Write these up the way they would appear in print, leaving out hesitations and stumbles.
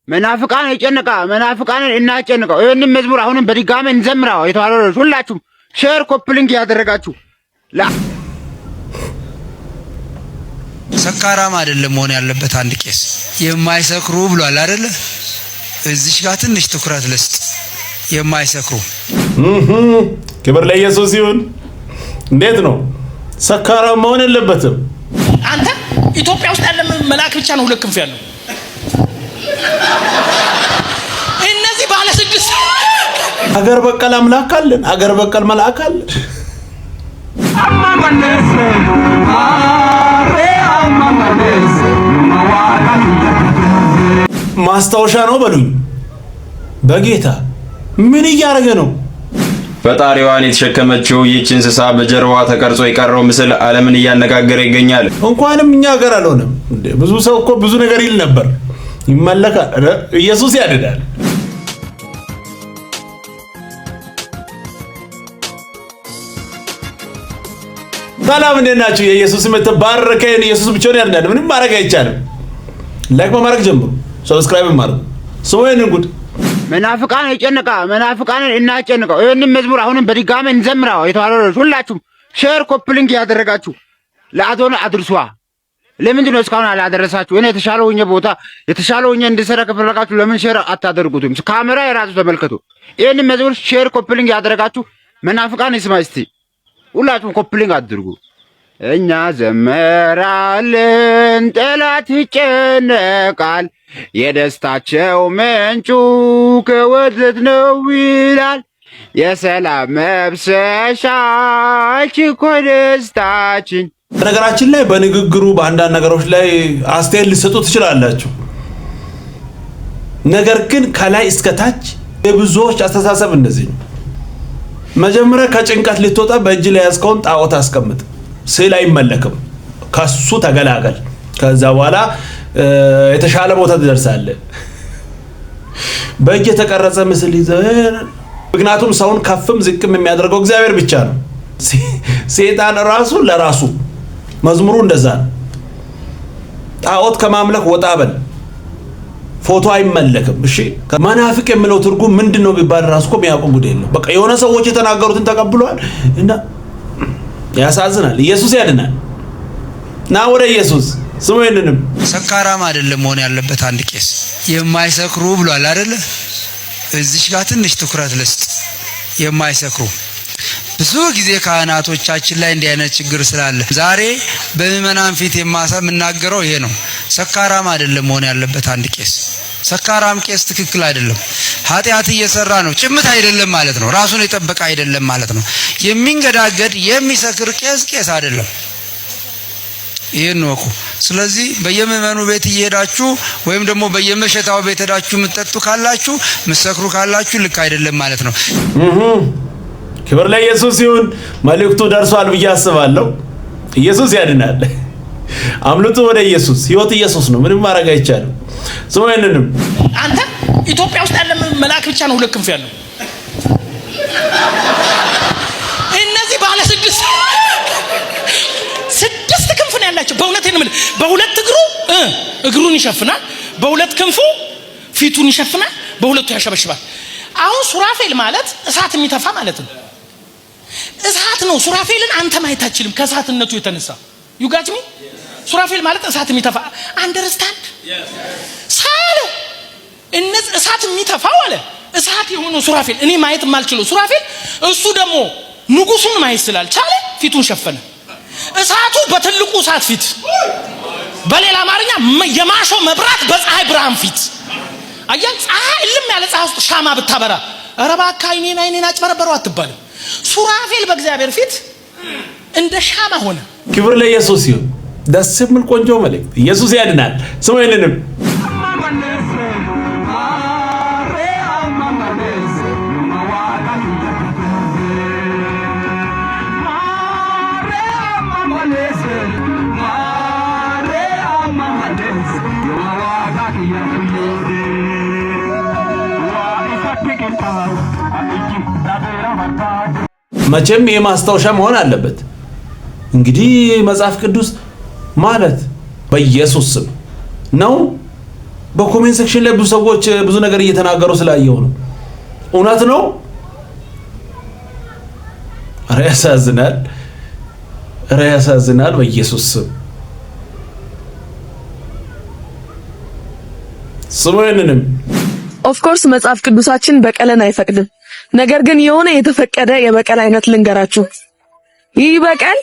መናፍቃን ይጨነቃ መናፍቃን እናጨነቀው ይሄንን መዝሙር አሁንም በድጋሚ እንዘምራው የተዋለው ሁላችሁም ሼር ኮፕሊንግ ያደረጋችሁ ሰካራም አይደለም መሆን ያለበት አንድ ቄስ የማይሰክሩ ብሏል አይደለ እዚህ ጋር ትንሽ ትኩረት ልስጥ የማይሰክሩ ክብር ለኢየሱስ ይሁን እንዴት ነው ሰካራም መሆን የለበትም አንተ ኢትዮጵያ ውስጥ ያለ መልአክ ብቻ ነው ሁለት ክንፍ ያለው እነዚህ ባለ ስድስት አገር በቀል አምላክ አለን አገር በቀል መልአክ አለን ማስታወሻ ነው በሉኝ በጌታ ምን እያደረገ ነው ፈጣሪዋን የተሸከመችው ይህች እንስሳ በጀርባዋ ተቀርጾ የቀረው ምስል ዓለምን እያነጋገረ ይገኛል እንኳንም እኛ ሀገር አልሆነም ብዙ ሰው እኮ ብዙ ነገር ይል ነበር ይመለካል ኢየሱስ ያድናል ሰላም እንደናችሁ የኢየሱስ የተባረከ ኢየሱስ ብቻ ነው ያድናል ምንም ማድረግ አይቻልም ላይክ በማድረግ ጀምሩ ሰብስክራይብ ማድረግ ሰውየን ጉድ መናፍቃን ይጨነቃ መናፍቃን እናጨነቀው ይሄንን መዝሙር አሁንም በድጋሚ እንዘምራው የተዋለው ሁላችሁም ሼር ኮፕሊንግ ያደረጋችሁ ለአዶን አድርሷ ለምንድን ነው እስካሁን አላደረሳችሁ እኔ የተሻለውኝ ቦታ የተሻለውኝ እንድሰራ ከፈለጋችሁ ለምን ሼር አታደርጉትም ካሜራ የራሱ ተመልከቱ ይሄንን መዝሙር ሼር ኮፕሊንግ ያደረጋችሁ መናፍቃን ይስማ እስቲ ሁላችሁም ኮፕሊንግ አድርጉ እኛ ዘመራለን ጠላት ይጨነቃል የደስታቸው ምንጩ ከወደት ነው ይላል የሰላም መብሰሻች ኮደስታችን ነገራችን ላይ በንግግሩ በአንዳንድ ነገሮች ላይ አስተያየት ሊሰጡ ትችላላችሁ ነገር ግን ከላይ እስከ ታች የብዙዎች አስተሳሰብ እንደዚህ ነው መጀመሪያ ከጭንቀት ልትወጣ በእጅ ላይ ያዝከውን ጣዖት አስቀምጥ ስዕል አይመለክም ከሱ ተገላገል ከዛ በኋላ የተሻለ ቦታ ትደርሳለህ በእጅ የተቀረጸ ምስል ይዘህ ምክንያቱም ሰውን ከፍም ዝቅም የሚያደርገው እግዚአብሔር ብቻ ነው ሰይጣን ራሱ ለራሱ መዝሙሩ እንደዛ ነው ጣዖት ከማምለክ ወጣ በል ፎቶ አይመለክም እሺ መናፍቅ የሚለው ትርጉም ምንድነው ቢባል ራሱ እኮ የሚያውቁ ጉድ የለም በቃ የሆነ ሰዎች የተናገሩትን ተቀብሏል እና ያሳዝናል ኢየሱስ ያድናል ና ወደ ኢየሱስ ስሙኝንም ሰካራም አይደለም መሆን ያለበት አንድ ቄስ የማይሰክሩ ብሏል አይደለ እዚህ ጋር ትንሽ ትኩረት ልስጥ የማይሰክሩ ብዙ ጊዜ ካህናቶቻችን ላይ እንዲህ አይነት ችግር ስላለ ዛሬ በምእመናን ፊት የምናገረው ይሄ ነው ሰካራም አይደለም መሆን ያለበት አንድ ቄስ ሰካራም ቄስ ትክክል አይደለም ኃጢአት እየሰራ ነው ጭምት አይደለም ማለት ነው ራሱን የጠበቀ አይደለም ማለት ነው የሚንገዳገድ የሚሰክር ቄስ አይደለም ይሄን ነው እኮ ስለዚህ በየምእመኑ ቤት እየሄዳችሁ ወይም ደግሞ በየመሸታው ቤት ሄዳችሁ ምትጠጡ ካላችሁ ምሰክሩ ካላችሁ ልክ አይደለም ማለት ነው ክብር ለኢየሱስ ይሁን መልእክቱ ደርሷል ብዬ አስባለሁ ኢየሱስ ያድናል አምልጡ ወደ ኢየሱስ ህይወት ኢየሱስ ነው ምንም ማድረግ አይቻልም ሰውየንንም አንተ ኢትዮጵያ ውስጥ ያለ መልአክ ብቻ ነው ሁለት ክንፍ ያለው እነዚህ ባለ ስድስት ክንፍ ነው ያላቸው በእውነት ነው በሁለት እግሩን ይሸፍናል በሁለት ክንፉ ፊቱን ይሸፍናል በሁለቱ ያሸበሽባል አሁን ሱራፌል ማለት እሳት የሚተፋ ማለት ነው እሳት ነው ሱራፌልን አንተ ማየት አትችልም ከእሳትነቱ የተነሳ you got me ሱራፌል ማለት እሳት የሚተፋ አንደርስታንድ ሳለ እነዚህ እሳት የሚተፋው አለ እሳት የሆነው ሱራፌል እኔ ማየት የማልችለው ሱራፌል እሱ ደግሞ ንጉሱን ማየት ስላልቻለ ፊቱን ሸፈነ እሳቱ በትልቁ እሳት ፊት በሌላ አማርኛ የማሾ መብራት በፀሐይ ብርሃን ፊት አያን ፀሐይ ልም ያለ ፀሐይ ውስጥ ሻማ ብታበራ አረባካ አይኔን አጭበረበሩ አትባልም ሱራፌል በእግዚአብሔር ፊት እንደ ሻማ ሆነ ክብር ለኢየሱስ ይሁን ደስ የሚል ቆንጆ መልእክት ኢየሱስ ያድናል ስሙኝንም መቼም የማስታወሻ መሆን አለበት እንግዲህ መጽሐፍ ቅዱስ ማለት በኢየሱስ ስም ነው በኮሜንት ሴክሽን ላይ ብዙ ሰዎች ብዙ ነገር እየተናገሩ ስላየው ነው። እውነት ነው። ኧረ ያሳዝናል፣ ኧረ ያሳዝናል። በኢየሱስ ስም ስሙንም ኦፍ ኮርስ መጽሐፍ ቅዱሳችን በቀልን አይፈቅድም። ነገር ግን የሆነ የተፈቀደ የበቀል አይነት ልንገራችሁ። ይህ በቀል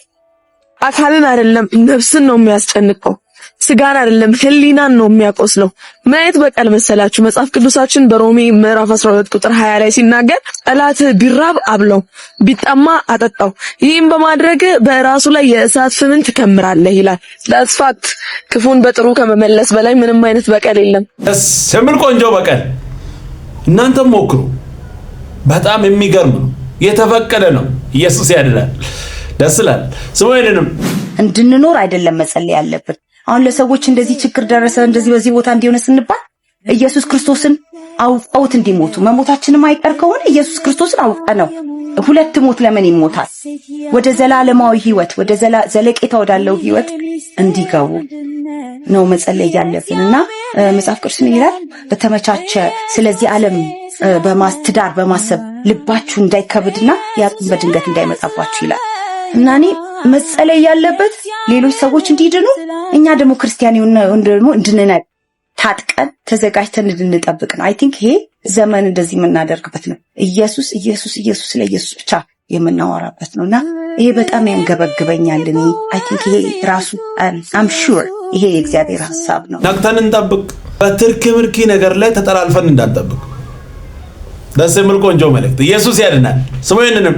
አካልን አይደለም ነፍስን ነው የሚያስጨንቀው፣ ስጋን አይደለም ህሊናን ነው የሚያቆስለው። ምን አይነት በቀል መሰላችሁ? መጽሐፍ ቅዱሳችን በሮሜ ምዕራፍ 12 ቁጥር 20 ላይ ሲናገር ጠላት ቢራብ አብለው ቢጠማ አጠጣው፣ ይህም በማድረግ በራሱ ላይ የእሳት ፍምን ትከምራለህ ይላል። ለአስፋት ክፉን በጥሩ ከመመለስ በላይ ምንም አይነት በቀል የለም። ስምል ቆንጆ በቀል እናንተም ሞክሩ። በጣም የሚገርም ነው። የተፈቀደ ነው። ኢየሱስ ያድናል። ደስ ይላል። ስሙንም እንድንኖር አይደለም መጸለይ ያለብን። አሁን ለሰዎች እንደዚህ ችግር ደረሰ እንደዚህ በዚህ ቦታ እንዲሆነ ስንባል ኢየሱስ ክርስቶስን አውቀውት እንዲሞቱ መሞታችንም አይቀር ከሆነ ኢየሱስ ክርስቶስን አውቀነው ሁለት ሞት ለምን ይሞታል? ወደ ዘላለማዊ ህይወት ወደ ዘለቄታ ወዳለው ህይወት እንዲገቡ ነው መጸለይ ያለብንና መጽሐፍ ቅዱስ ምን ይላል? በተመቻቸ ስለዚህ ዓለም በማስተዳር በማሰብ ልባችሁ እንዳይከብድና ያጥም በድንገት እንዳይመጣባችሁ ይላል። እና እኔ መጸለይ ያለበት ሌሎች ሰዎች እንዲድኑ እኛ ደግሞ ክርስቲያን ደግሞ እንድንነቅ ታጥቀን ተዘጋጅተን እንድንጠብቅ ነው። አይ ቲንክ ይሄ ዘመን እንደዚህ የምናደርግበት ነው። ኢየሱስ ኢየሱስ ኢየሱስ ለኢየሱስ ብቻ የምናወራበት ነውና ይሄ በጣም ያንገበግበኛል። እኔ አይ ቲንክ ይሄ ራሱ አም ሹር ይሄ የእግዚአብሔር ሐሳብ ነው። ነቅተን እንጠብቅ። በትርክ ምርኪ ነገር ላይ ተጠላልፈን እንዳንጠብቅ። ደስ የሚል ቆንጆ መልእክት። ኢየሱስ ያድናል። ስሙ ይንንም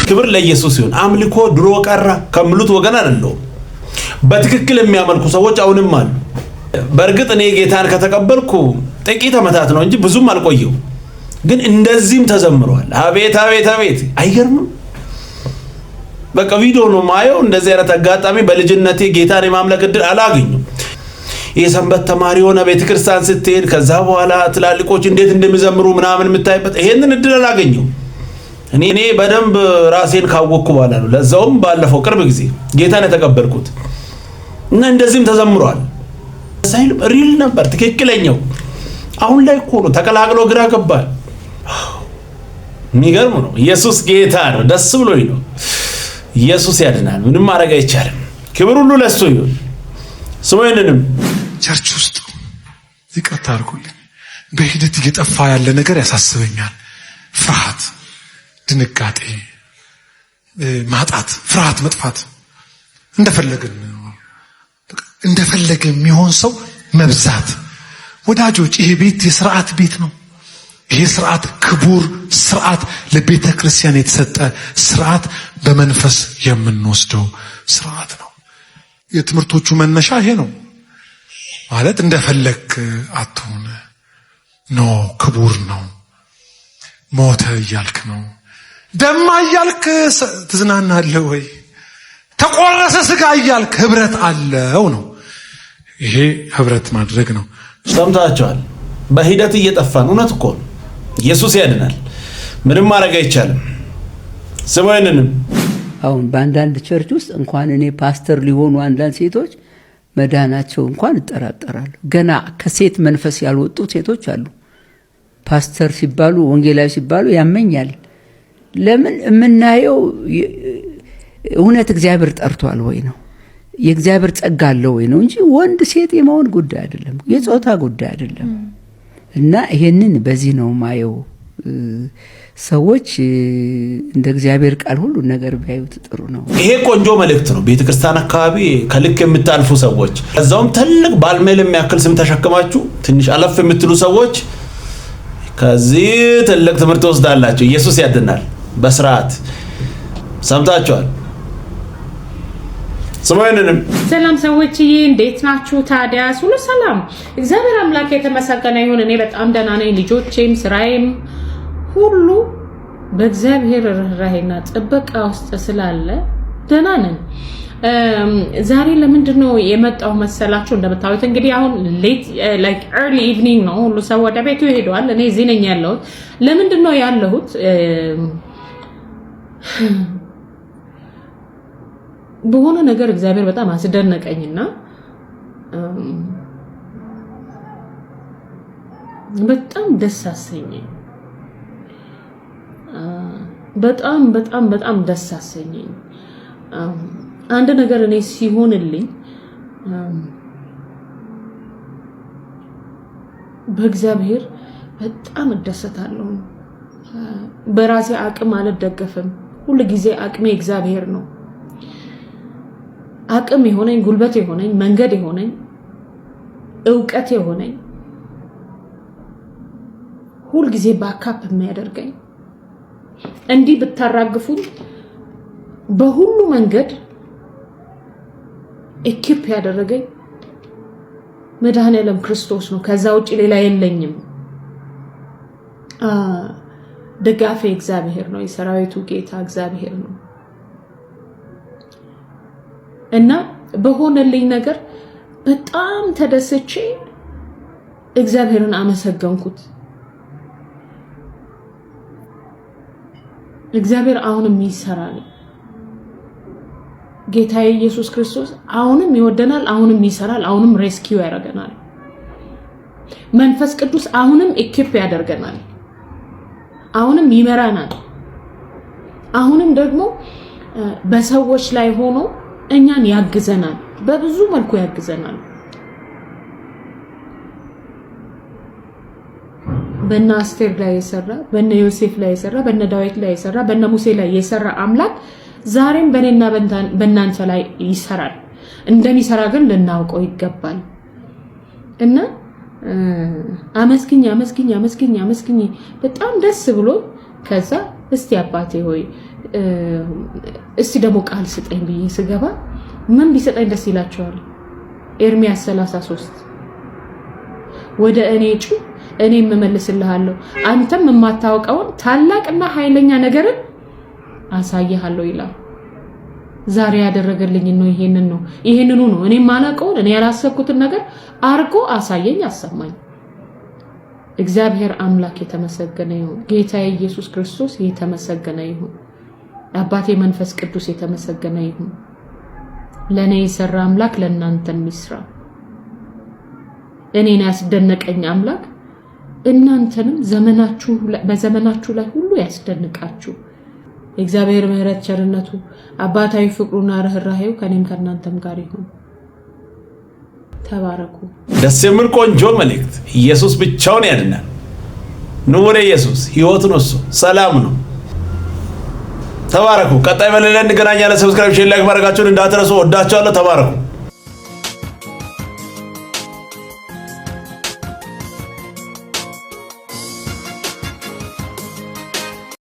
ክብር ለኢየሱስ ይሁን። አምልኮ ድሮ ቀረ ከምሉት ወገን አይደለም። በትክክል የሚያመልኩ ሰዎች አሁንም አሉ። በእርግጥ እኔ ጌታን ከተቀበልኩ ጥቂት ዓመታት ነው እንጂ ብዙም አልቆየው። ግን እንደዚህም ተዘምሯል። አቤት አቤት አቤት! አይገርምም? በቃ ቪዲዮ ነው ማየው። እንደዚህ አይነት አጋጣሚ በልጅነቴ ጌታን የማምለክ እድል አላገኘም። የሰንበት ተማሪ ሆነ ቤተክርስቲያን ስትሄድ ከዛ በኋላ ትላልቆች እንዴት እንደሚዘምሩ ምናምን የምታይበት ይሄንን እድል አላገኘው። እኔ በደንብ ራሴን ካወቅኩ በኋላ ነው። ለዛውም ባለፈው ቅርብ ጊዜ ጌታን የተቀበልኩት እና እንደዚህም ተዘምሯል። ሳይል ሪል ነበር ትክክለኛው። አሁን ላይ እኮ ነው ተቀላቅሎ ግራ ገባል። የሚገርም ነው። ኢየሱስ ጌታ ነው። ደስ ብሎኝ ነው። ኢየሱስ ያድናል። ምንም ማድረግ አይቻልም። ክብር ሁሉ ለሱ ይሁን። ስሙንም ቸርች ውስጥ ይቅርታ አድርጉልኝ፣ በሂደት እየጠፋ ያለ ነገር ያሳስበኛል። ፍርሃት፣ ድንጋጤ፣ ማጣት፣ ፍርሃት፣ መጥፋት፣ እንደፈለገ የሚሆን ሰው መብዛት። ወዳጆች ይሄ ቤት የሥርዓት ቤት ነው። ይሄ ሥርዓት ክቡር ሥርዓት፣ ለቤተ ክርስቲያን የተሰጠ ሥርዓት፣ በመንፈስ የምንወስደው ሥርዓት ነው። የትምህርቶቹ መነሻ ይሄ ነው ማለት እንደፈለግ አትሁን ነው። ክቡር ነው። ሞተ እያልክ ነው፣ ደማ እያልክ ትዝናናለህ ወይ? ተቆረሰ ስጋ እያልክ ህብረት አለው ነው። ይሄ ህብረት ማድረግ ነው። ሰምታችኋል። በሂደት እየጠፋን እውነት እኮ ነው። ኢየሱስ ያድናል። ምንም ማድረግ አይቻልም። ስሙኝንም አሁን በአንዳንድ ቸርች ውስጥ እንኳን እኔ ፓስተር ሊሆኑ አንዳንድ ሴቶች መዳናቸው እንኳን እጠራጠራለሁ። ገና ከሴት መንፈስ ያልወጡ ሴቶች አሉ። ፓስተር ሲባሉ ወንጌላዊ ሲባሉ ያመኛል። ለምን? የምናየው እውነት እግዚአብሔር ጠርቷል ወይ ነው፣ የእግዚአብሔር ጸጋ አለው ወይ ነው እንጂ ወንድ ሴት የመሆን ጉዳይ አይደለም፣ የጾታ ጉዳይ አይደለም። እና ይሄንን በዚህ ነው ማየው። ሰዎች እንደ እግዚአብሔር ቃል ሁሉ ነገር ቢያዩት ጥሩ ነው። ይሄ ቆንጆ መልእክት ነው። ቤተክርስቲያን አካባቢ ከልክ የምታልፉ ሰዎች ከዛውም ትልቅ ባልሜል የሚያክል ስም ተሸክማችሁ ትንሽ አለፍ የምትሉ ሰዎች ከዚህ ትልቅ ትምህርት ወስዳላችሁ። ኢየሱስ ያድናል። በስርዓት ሰምታችኋል። ሰማይነንም ሰላም ሰዎችዬ እንዴት ናችሁ? ታዲያ ሁሉ ሰላም፣ እግዚአብሔር አምላክ የተመሰገነ ይሁን። እኔ በጣም ደህና ነኝ። ልጆቼም ስራዬም ሁሉ በእግዚአብሔር ርህራሄና ጥበቃ ውስጥ ስላለ ደህና ነን። ዛሬ ለምንድን ነው የመጣው መሰላችሁ? እንደምታዩት እንግዲህ አሁን ሌት ላይክ early evening ነው። ሁሉ ሰው ወደ ቤቱ ሄዷል። እኔ እዚህ ነኝ ያለሁት። ለምንድን ነው ያለሁት? በሆነ ነገር እግዚአብሔር በጣም አስደነቀኝና በጣም ደስ አሰኘኝ። በጣም በጣም በጣም ደስ አሰኘኝ። አንድ ነገር እኔ ሲሆንልኝ በእግዚአብሔር በጣም እደሰታለሁ። በራሴ አቅም አልደገፍም። ሁሉ ጊዜ አቅሜ እግዚአብሔር ነው። አቅም የሆነኝ፣ ጉልበት የሆነኝ፣ መንገድ የሆነኝ፣ ዕውቀት የሆነኝ፣ ሁሉ ጊዜ ባካፕ የሚያደርገኝ እንዲህ ብታራግፉኝ በሁሉ መንገድ ኢኪፕ ያደረገኝ መድኃኔዓለም ክርስቶስ ነው። ከዛ ውጪ ሌላ የለኝም። ደጋፌ እግዚአብሔር ነው። የሰራዊቱ ጌታ እግዚአብሔር ነው። እና በሆነልኝ ነገር በጣም ተደስቼ እግዚአብሔርን አመሰገንኩት። እግዚአብሔር አሁንም ይሰራል። ጌታዬ ኢየሱስ ክርስቶስ አሁንም ይወደናል፣ አሁንም ይሰራል፣ አሁንም ሬስኪው ያደርገናል። መንፈስ ቅዱስ አሁንም ኢኪፕ ያደርገናል፣ አሁንም ይመራናል። አሁንም ደግሞ በሰዎች ላይ ሆኖ እኛን ያግዘናል፣ በብዙ መልኩ ያግዘናል። በእነ አስቴር ላይ የሰራ፣ በእነ ዮሴፍ ላይ የሰራ፣ በእነ ዳዊት ላይ የሰራ፣ በእነ ሙሴ ላይ የሰራ አምላክ ዛሬም በእኔና በእናንተ ላይ ይሰራል። እንደሚሰራ ግን ልናውቀው ይገባል። እና አመስግኝ በጣም ደስ ብሎ ከዛ እስቲ አባቴ ሆይ እስቲ ደግሞ ቃል ስጠኝ ብዬ ስገባ ምን ቢሰጠኝ ደስ ይላችኋል? ኤርሚያስ 33 ወደ እኔ ጩህ እኔም እመልስልሃለሁ፣ አንተም የማታውቀውን ታላቅና ኃይለኛ ነገርን አሳይሃለሁ ይላል። ዛሬ ያደረገልኝ ነው ይሄንኑ ነው። እኔ ማላውቀውን እኔ ያላሰብኩትን ነገር አርጎ አሳየኝ፣ አሰማኝ። እግዚአብሔር አምላክ የተመሰገነ ይሁን። ጌታዬ ኢየሱስ ክርስቶስ የተመሰገነ ይሁን። አባቴ መንፈስ ቅዱስ የተመሰገነ ይሁን። ለኔ የሰራ አምላክ ለእናንተም ይስራ። እኔን ያስደነቀኝ አምላክ እናንተንም በዘመናችሁ ላይ ሁሉ ያስደንቃችሁ። እግዚአብሔር ምሕረት ቸርነቱ አባታዊ ፍቅሩና ርህራሄው ከኔም ከናንተም ጋር ይሁን። ተባረኩ። ደስ የሚል ቆንጆ መልእክት። ኢየሱስ ብቻውን ያድናል። ኑ ወደ ኢየሱስ። ህይወት ነው፣ እሱ ሰላም ነው። ተባረኩ። ቀጣይ በሌላ እንገናኛለን። ሰብስክራይብ፣ ሼር፣ ላይክ ማድረጋችሁን እንዳትረሱ። ወዳችኋለሁ። ተባረኩ።